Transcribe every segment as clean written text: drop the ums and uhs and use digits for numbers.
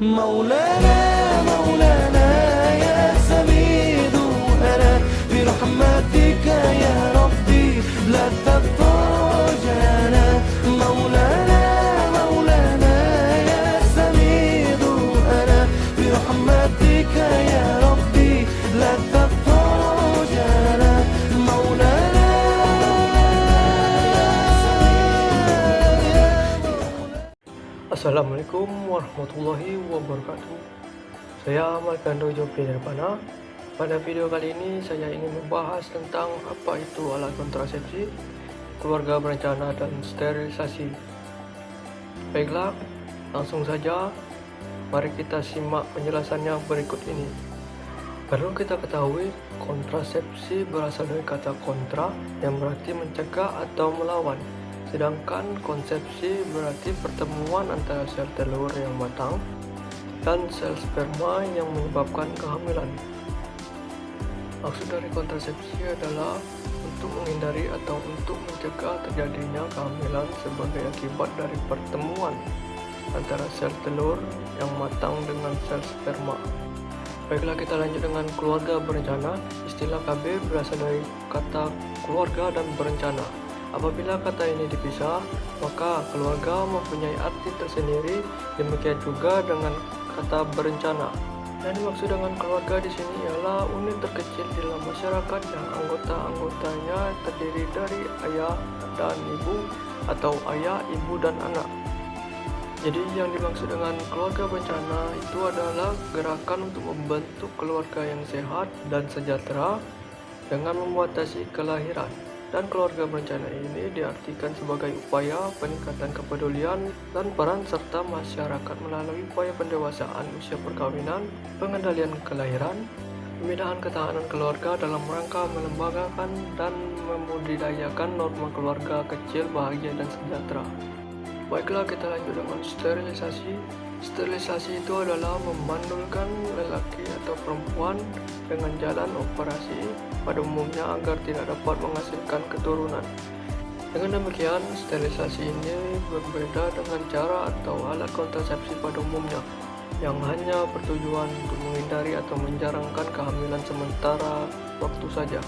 مولانا مولانا يا سميد أنا برحمتك يا ربي لا تفرجنا مولانا مولانا يا سميد أنا برحمتك يا ربي لا تفرجنا مولانا. Assalamualaikum warahmatullahi wabarakatuh. Saya Markando Jopri Nirvana. Pada video kali ini saya ingin membahas tentang apa itu alat kontrasepsi, keluarga berencana dan sterilisasi. Baiklah, langsung saja mari kita simak penjelasannya berikut ini. Perlu kita ketahui, kontrasepsi berasal dari kata kontra yang berarti mencegah atau melawan. Sedangkan konsepsi berarti pertemuan antara sel telur yang matang dan sel sperma yang menyebabkan kehamilan. Maksud dari kontrasepsi adalah untuk menghindari atau untuk mencegah terjadinya kehamilan sebagai akibat dari pertemuan antara sel telur yang matang dengan sel sperma. Baiklah, kita lanjut dengan keluarga berencana. Istilah KB berasal dari kata keluarga dan berencana. Apabila kata ini dipisah, maka keluarga mempunyai arti tersendiri, demikian juga dengan kata berencana. Yang dimaksud dengan keluarga di sini ialah unit terkecil di dalam masyarakat yang anggota-anggotanya terdiri dari ayah dan ibu atau ayah, ibu, dan anak. Jadi yang dimaksud dengan keluarga berencana itu adalah gerakan untuk membentuk keluarga yang sehat dan sejahtera dengan membatasi kelahiran. Dan keluarga berencana ini diartikan sebagai upaya peningkatan kepedulian dan peran serta masyarakat melalui upaya pendewasaan usia perkawinan, pengendalian kelahiran, pembinaan ketahanan keluarga dalam rangka melembagakan dan membudidayakan norma keluarga kecil, bahagia, dan sejahtera. Baiklah, kita lanjut dengan sterilisasi. Sterilisasi itu adalah memandulkan lelaki atau perempuan dengan jalan operasi pada umumnya agar tidak dapat menghasilkan keturunan. Dengan demikian, sterilisasi ini berbeda dengan cara atau alat kontrasepsi pada umumnya yang hanya bertujuan untuk menghindari atau menjarangkan kehamilan sementara waktu saja.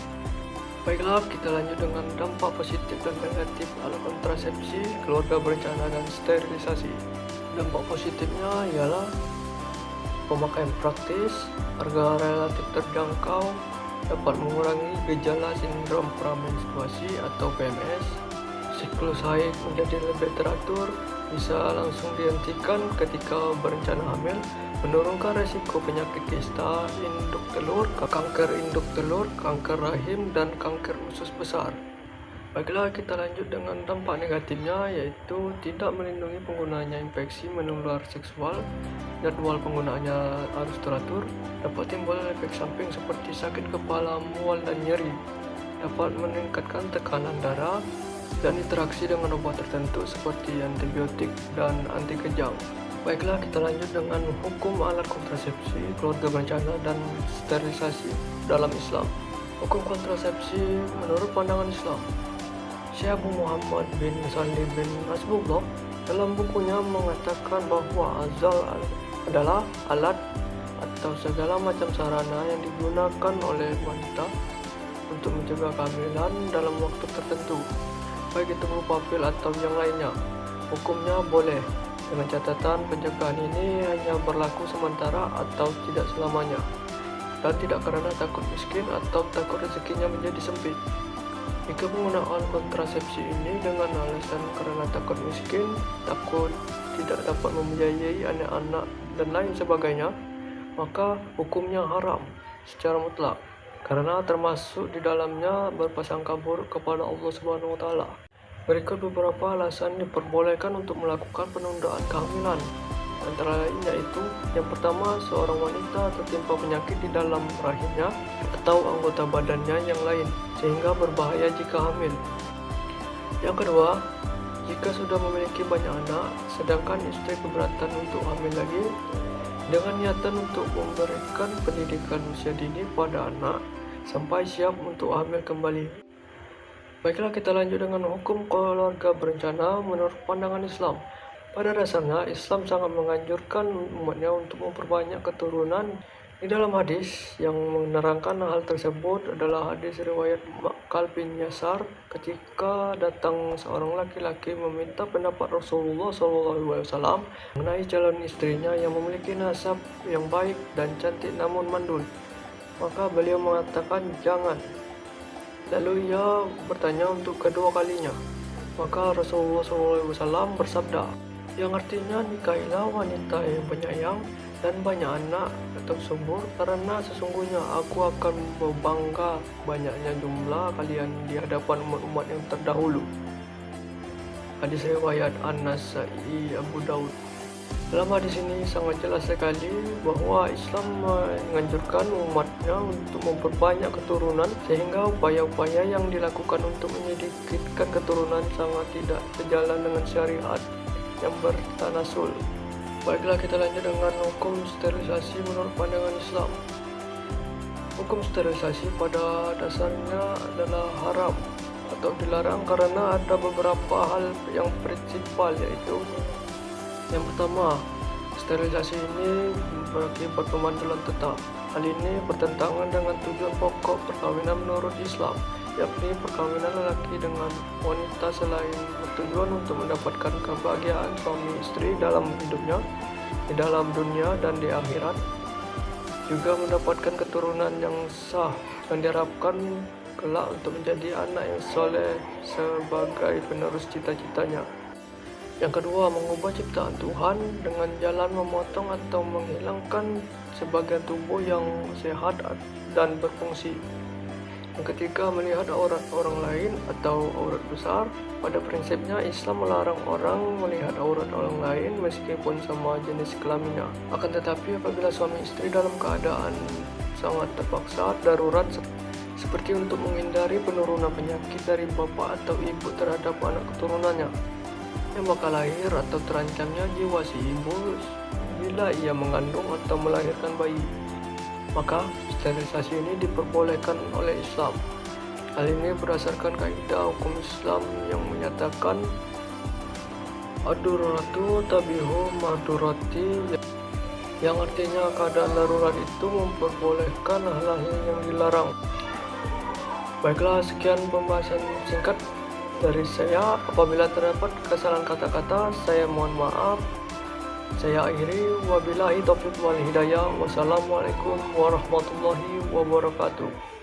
Baiklah, kita lanjut dengan dampak positif dan negatif alat kontrasepsi, keluarga berencana, dan sterilisasi. Dampak positifnya ialah pemakaian praktis, harga relatif terjangkau, dapat mengurangi gejala sindrom pramenstruasi atau PMS, siklus haid menjadi lebih teratur, bisa langsung dihentikan ketika berencana hamil, menurunkan resiko penyakit kista induk telur, kanker rahim, dan kanker usus besar. Baiklah, kita lanjut dengan dampak negatifnya, yaitu tidak melindungi penggunanya infeksi menular seksual, jadwal penggunaannya harus teratur, dapat timbul efek samping seperti sakit kepala, mual, dan nyeri, dapat meningkatkan tekanan darah, dan interaksi dengan obat tertentu seperti antibiotik dan anti kejang. Baiklah, kita lanjut dengan hukum alat kontrasepsi, keluarga berencana, dan sterilisasi dalam Islam. Hukum kontrasepsi menurut pandangan Islam, Syekh Abu Muhammad bin Salih bin Nasrullah dalam bukunya mengatakan bahwa azal adalah alat atau segala macam sarana yang digunakan oleh wanita untuk mencegah kehamilan dalam waktu tertentu, baik itu berupa pil atau yang lainnya. Hukumnya boleh, dengan catatan pencegahan ini hanya berlaku sementara atau tidak selamanya, dan tidak karena takut miskin atau takut rezekinya menjadi sempit. Jika penggunaan kontrasepsi ini dengan alasan karena takut miskin, takut tidak dapat membiayai anak-anak, dan lain sebagainya, maka hukumnya haram secara mutlak, karena termasuk di dalamnya berprasangka buruk kepada Allah Subhanahu wa Ta'ala. Berikut beberapa alasan diperbolehkan untuk melakukan penundaan kehamilan. Antara lain yaitu, yang pertama, seorang wanita tertimpa penyakit di dalam rahimnya atau anggota badannya yang lain sehingga berbahaya jika hamil. Yang kedua, jika sudah memiliki banyak anak sedangkan istri keberatan untuk hamil lagi, dengan niatan untuk memberikan pendidikan usia dini pada anak sampai siap untuk hamil kembali. Baiklah, kita lanjut dengan hukum keluarga berencana menurut pandangan Islam. Pada dasarnya, Islam sangat menganjurkan umatnya untuk memperbanyak keturunan. Di dalam hadis yang menerangkan hal tersebut adalah hadis riwayat Ma'qal bin Yasar ketika datang seorang laki-laki meminta pendapat Rasulullah SAW mengenai calon istrinya yang memiliki nasab yang baik dan cantik namun mandul. Maka beliau mengatakan jangan. Lalu ia bertanya untuk kedua kalinya. Maka Rasulullah SAW bersabda, yang artinya nikahilah wanita yang penyayang dan banyak anak atau subur, karena sesungguhnya aku akan berbangga banyaknya jumlah kalian di hadapan umat-umat yang terdahulu. Hadis riwayat An-Nasa'i, Abu Daud. Dalam hadis ini sangat jelas sekali bahwa Islam menganjurkan umatnya untuk memperbanyak keturunan, sehingga upaya-upaya yang dilakukan untuk menyedikitkan keturunan sangat tidak sejalan dengan syariat yang bertanasul. Baiklah, kita lanjut dengan hukum sterilisasi menurut pandangan Islam. Hukum sterilisasi pada dasarnya adalah haram atau dilarang karena ada beberapa hal yang prinsipal, yaitu yang pertama, sterilisasi ini berakibat pemandulan tetap. Hal ini bertentangan dengan tujuan pokok perkawinan menurut Islam, yakni perkawinan lelaki dengan wanita selain bertujuan untuk mendapatkan kebahagiaan suami istri dalam hidupnya, di dalam dunia dan di akhirat, juga mendapatkan keturunan yang sah yang diharapkan kelak untuk menjadi anak yang soleh sebagai penerus cita-citanya. Yang kedua, mengubah ciptaan Tuhan dengan jalan memotong atau menghilangkan sebagian tubuh yang sehat dan berfungsi. Yang ketiga, melihat aurat orang lain atau aurat besar. Pada prinsipnya, Islam melarang orang melihat aurat orang lain meskipun sama jenis kelaminnya. Akan tetapi, apabila suami istri dalam keadaan sangat terpaksa, darurat, seperti untuk menghindari penurunan penyakit dari bapak atau ibu terhadap anak keturunannya, yang bakal lahir atau terancamnya jiwa si ibu bila ia mengandung atau melahirkan bayi, maka sterilisasi ini diperbolehkan oleh Islam. Hal ini berdasarkan kaidah hukum Islam yang menyatakan ad-daruratu tabihu mahdurati, yang artinya keadaan darurat itu memperbolehkan hal-hal yang dilarang. Baiklah, sekian pembahasan singkat dari saya. Apabila terdapat kesalahan kata-kata, saya mohon maaf. Saya akhiri, wabillahi taufiq wal hidayah. Wassalamualaikum warahmatullahi wabarakatuh.